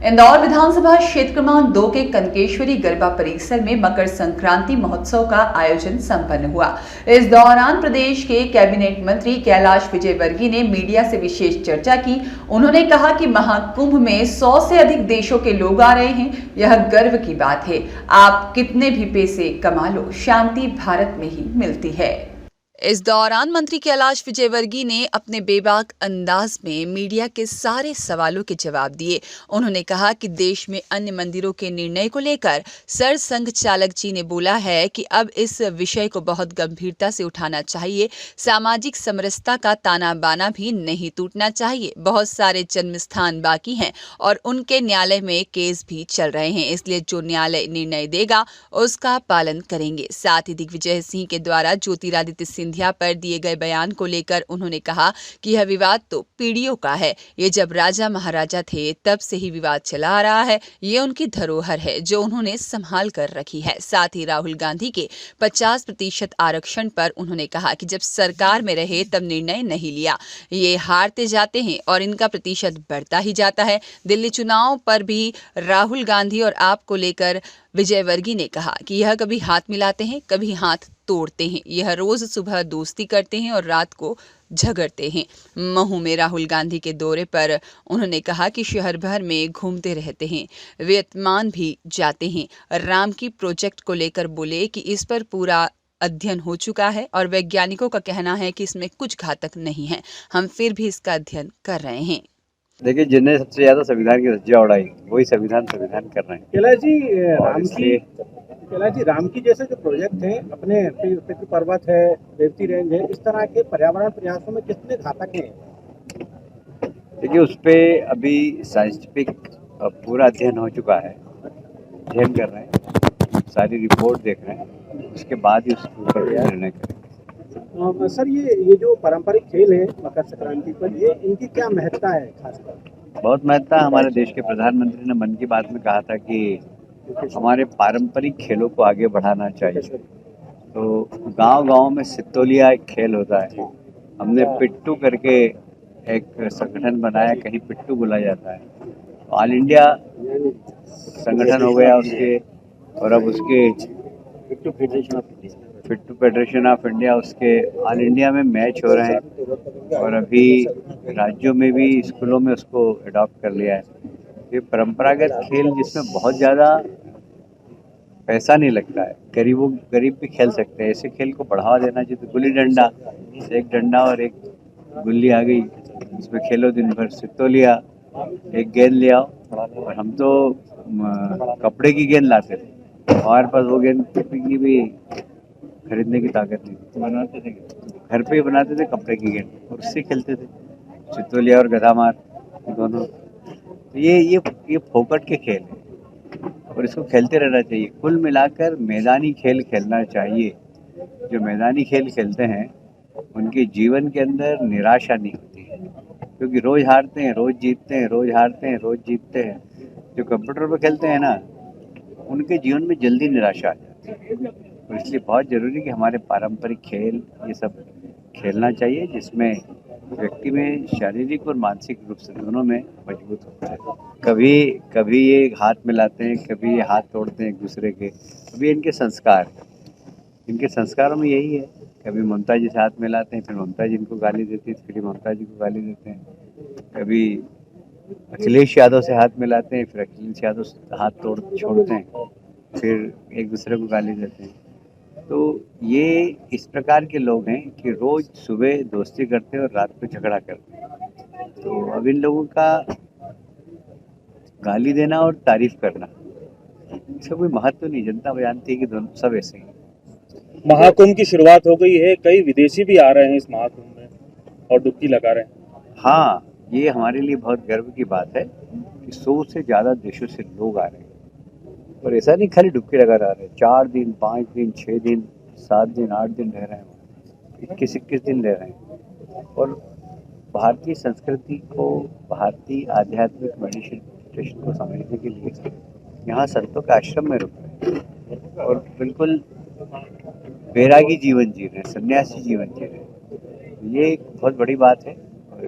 इंदौर विधानसभा क्षेत्र क्रमांक 2 के कनकेश्वरी गरबा परिसर में मकर संक्रांति महोत्सव का आयोजन संपन्न हुआ। इस दौरान प्रदेश के कैबिनेट मंत्री कैलाश विजयवर्गीय ने मीडिया से विशेष चर्चा की। उन्होंने कहा कि महाकुंभ में 100 से अधिक देशों के लोग आ रहे हैं, यह गर्व की बात है। आप कितने भी पैसे कमा लो, शांति भारत में ही मिलती है। इस दौरान मंत्री कैलाश विजयवर्गीय ने अपने बेबाक अंदाज में मीडिया के सारे सवालों के जवाब दिए। उन्होंने कहा कि देश में अन्य मंदिरों के निर्णय को लेकर सरसंघ चालक जी ने बोला है कि अब इस विषय को बहुत गंभीरता से उठाना चाहिए। सामाजिक समरसता का ताना बाना भी नहीं टूटना चाहिए। बहुत सारे जन्म स्थान बाकी हैं और उनके न्यायालय में केस भी चल रहे हैं, इसलिए जो न्यायालय निर्णय देगा उसका पालन करेंगे। साथ ही दिग्विजय सिंह के द्वारा ज्योतिरादित्य सिंधिया पर दिए गए बयान को लेकर उन्होंने कहा कि यह विवाद तो पीढ़ियों का है। ये जब राजा महाराजा थे तब से ही विवाद चला आ रहा है। ये उनकी धरोहर है जो उन्होंने संभाल कर रखी है। साथ ही राहुल गांधी के 50% आरक्षण पर उन्होंने कहा कि जब सरकार में रहे तब निर्णय नहीं लिया। ये हारते जाते हैं और इनका प्रतिशत बढ़ता ही जाता है। दिल्ली चुनाव पर भी राहुल गांधी और आप को लेकर विजयवर्गीय ने कहा कि यह कभी हाथ मिलाते हैं, कभी हाथ तोड़ते हैं। यह रोज सुबह दोस्ती करते हैं और रात को झगड़ते हैं। महू में राहुल गांधी के दौरे पर उन्होंने कहा कि शहर भर में घूमते रहते हैं, वियतनाम भी जाते हैं। राम की प्रोजेक्ट को लेकर बोले कि इस पर पूरा अध्ययन हो चुका है और वैज्ञानिकों का कहना है कि इसमें कुछ घातक नहीं है। हम फिर भी इसका अध्ययन कर रहे हैं। देखिए, जिनने सबसे ज्यादा संविधान की धज्जियां उड़ाई वही संविधान कर रहे हैं। कैलाश जी, राम की जैसे जो प्रोजेक्ट हैं, अपने पितृ पर्वत है, रेवती रेंज है, इस तरह के पर्यावरण प्रयासों में कितने घातक हैं? देखिए, उस पे अभी साइंटिफिक पूरा अध्ययन हो चुका है। अध्ययन कर रहे हैं, सारी रिपोर्ट देख रहे हैं, उसके बाद ही उसके ऊपर निर्णय करेंगे। सर, ये जो पारंपरिक खेल है मकर संक्रांति पर, ये इनकी क्या महत्ता है खासकर? बहुत महत्ता। हमारे देश के प्रधानमंत्री ने मन की बात में कहा था कि हमारे पारंपरिक खेलों को आगे बढ़ाना चाहिए। तो गांव-गांव में सितोलिया एक खेल होता है। हमने पिट्टू करके एक संगठन बनाया, कहीं पिट्टू बोला जाता है। ऑल इंडिया संगठन हो गया उसके, और अब उसके पिट्टू फेडरेशन ऑफ इंडिया, उसके ऑल इंडिया में मैच हो रहे हैं और अभी राज्यों में भी स्कूलों में उसको अडॉप्ट कर लिया है। ये परंपरागत खेल जिसमें बहुत ज़्यादा पैसा नहीं लगता है, गरीब भी खेल सकते हैं। ऐसे खेल को बढ़ावा देना चाहिए। तो गुल्ली डंडा, एक डंडा और एक गुल्ली आ गई, उसमें खेलो दिन भर। सितोलिया, एक गेंद ले आओ, और हम तो कपड़े की गेंद लाते थे, हमारे पास वो गेंद की भी खरीदने की ताकत नहीं थी, बनाते थे घर पे ही, बनाते थे कपड़े की गेंद और उससे खेलते थे, सितोलिया और गदामार दोनों। तो ये फोकट के खेल है और इसको खेलते रहना चाहिए। कुल मिलाकर मैदानी खेल खेलना चाहिए। जो मैदानी खेल खेलते हैं उनके जीवन के अंदर निराशा नहीं होती है, क्योंकि रोज हारते हैं, रोज जीतते हैं, रोज हारते हैं, रोज जीतते हैं। जो कंप्यूटर पर खेलते हैं ना, उनके जीवन में जल्दी निराशा आ जाती है। और इसलिए बहुत ज़रूरी कि हमारे पारंपरिक खेल ये सब खेलना चाहिए, जिसमें व्यक्ति में शारीरिक और मानसिक रूप से दोनों में मजबूत होता है। कभी ये हाथ मिलाते हैं, कभी ये हाथ तोड़ते हैं एक दूसरे के। कभी इनके संस्कारों में यही है। कभी ममता जी से हाथ मिलाते हैं, फिर ममता जी इनको गाली देती है, फिर ममता जी को गाली देते हैं। कभी अखिलेश यादव से हाथ मिलाते हैं, फिर अखिलेश यादव से हाथ छोड़ते हैं, फिर एक दूसरे को गाली देते हैं। तो ये इस प्रकार के लोग हैं कि रोज सुबह दोस्ती करते हैं और रात को झगड़ा करते हैं। तो अब इन लोगों का गाली देना और तारीफ करना, इसका कोई महत्व नहीं। जनता जानती है कि दोनों सब ऐसे हैं। महाकुंभ की शुरुआत हो गई है, कई विदेशी भी आ रहे हैं इस महाकुंभ में और डुबकी लगा रहे हैं। हाँ, ये हमारे लिए बहुत गर्व की बात है कि 100 से ज़्यादा देशों से लोग आ रहे हैं। और ऐसा नहीं खाली डुबकी लगा रहे हैं, 4 दिन, 5 दिन, 6 दिन, 7 दिन, 8 दिन रह रहे हैं, 21 दिन रह रहे हैं। और भारतीय संस्कृति को, भारतीय आध्यात्मिक मेडिटेशन को समझने के लिए यहाँ संतों के आश्रम में रुक रहे हैं और बिल्कुल बैरागी जीवन जी रहे हैं, सन्यासी जीवन जी रहे हैं। ये एक बहुत बड़ी बात है और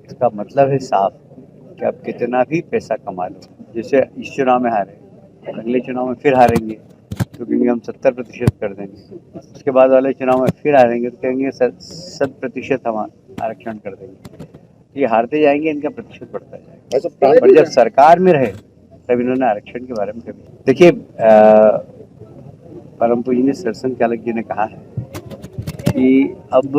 इसका मतलब है साफ कि आप कितना भी पैसा कमा लो, जैसे इस चुनाव में हारे, अगले चुनाव में फिर हारेंगे तो कहेंगे हम 70% कर देंगे, उसके बाद वाले चुनाव में फिर हारेंगे तो कहेंगे 100% हम आरक्षण कर देंगे। ये हारते जाएंगे, इनका प्रतिशत बढ़ता जाएगा। पर जब सरकार में रहे तब इन्होंने आरक्षण के बारे में कभी देखिए, परम पूजनीय सरसंघ चालक जी ने कहा है कि अब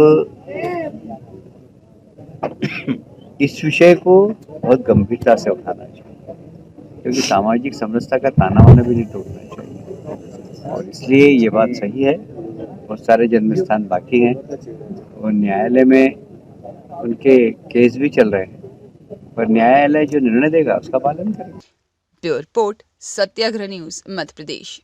इस विषय को बहुत गंभीरता से उठाना चाहिए, क्योंकि सामाजिक समरसता का ताना वाना भी नहीं टूटना चाहिए। और इसलिए ये बात सही है, बहुत सारे जन्म स्थान बाकी हैं और न्यायालय में उनके केस भी चल रहे हैं, पर न्यायालय जो निर्णय देगा उसका पालन करेगा। ब्यूरो रिपोर्ट, सत्याग्रह न्यूज, मध्य प्रदेश।